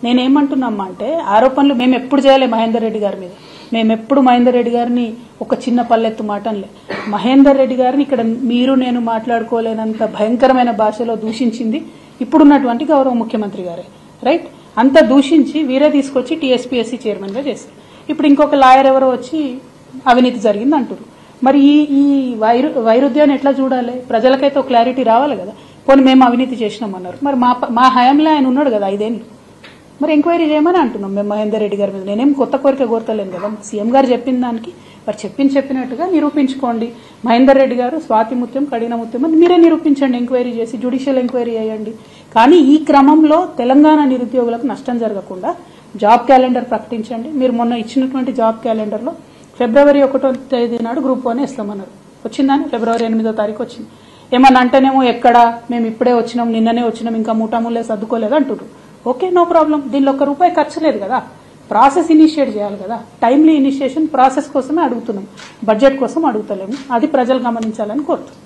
నేనేమంటున్నామా అంటే ఆరోపణలు మేము ఎప్పుడు చేయాలి మహేందర్ రెడ్డి గారి మీద, మేము ఎప్పుడు మహేందర్ రెడ్డి గారిని ఒక చిన్న పల్లెత్తు మాటలే, మహేందర్ రెడ్డి గారిని ఇక్కడ మీరు నేను మాట్లాడుకోలేనంత భయంకరమైన భాషలో దూషించింది ఇప్పుడున్నటువంటి గౌరవ ముఖ్యమంత్రి గారే, రైట్? అంత దూషించి వీరే తీసుకొచ్చి టీఎస్పీఎస్సీ చైర్మన్ గా చేశారు. ఇప్పుడు ఇంకొక లాయర్ ఎవరో వచ్చి అవినీతి జరిగింది అంటారు. మరి ఈ వైరుధ్యాన్ని ఎట్లా చూడాలి? ప్రజలకైతే ఒక క్లారిటీ రావాలి కదా. పోనీ మేము అవినీతి చేసినామన్నారు, మరి మా హయాంలో ఆయన ఉన్నాడు కదా 5 ఏళ్ళు, మరి ఎంక్వైరీ చేయమని అంటున్నాం మేము మహేందర్ రెడ్డి గారి మీద. నేనేం కొత్త కోరిక కోరతలేను కదా, సీఎం గారు చెప్పిన దానికి మరి చెప్పినట్టుగా నిరూపించుకోండి. మహేందర్ రెడ్డి గారు స్వాతి ముత్యం కడిన ముత్యం అని మీరే నిరూపించండి, ఎంక్వైరీ చేసి జ్యుడిషియల్ ఎంక్వైరీ చేయండి. కానీ ఈ క్రమంలో తెలంగాణ నిరుద్యోగులకు నష్టం జరగకుండా జాబ్ క్యాలెండర్ ప్రకటించండి. మీరు మొన్న ఇచ్చినటువంటి జాబ్ క్యాలెండర్లో ఫిబ్రవరి 1వ తేదీ నాడు గ్రూప్ 1 ఇస్తామన్నారు, వచ్చిందని ఫిబ్రవరి 8వ తారీఖు వచ్చింది. ఏమన్నా అంటేనేమో ఎక్కడా మేము ఇప్పుడే వచ్చినాం, నిన్ననే వచ్చినాం, ఇంకా మూటాముల్లే సర్దుకోలేదు అంటున్నారు. ఓకే, నో ప్రాబ్లం, దీనిలో ₹1 ఖర్చు లేదు కదా. ప్రాసెస్ ఇనిషియేట్ చేయాలి కదా. టైమ్లీ ఇనిషియేషన్ ప్రాసెస్ కోసమే అడుగుతున్నాం, బడ్జెట్ కోసం అడుగుతలేము. అది ప్రజలు గమనించాలని కోరుతున్నాం.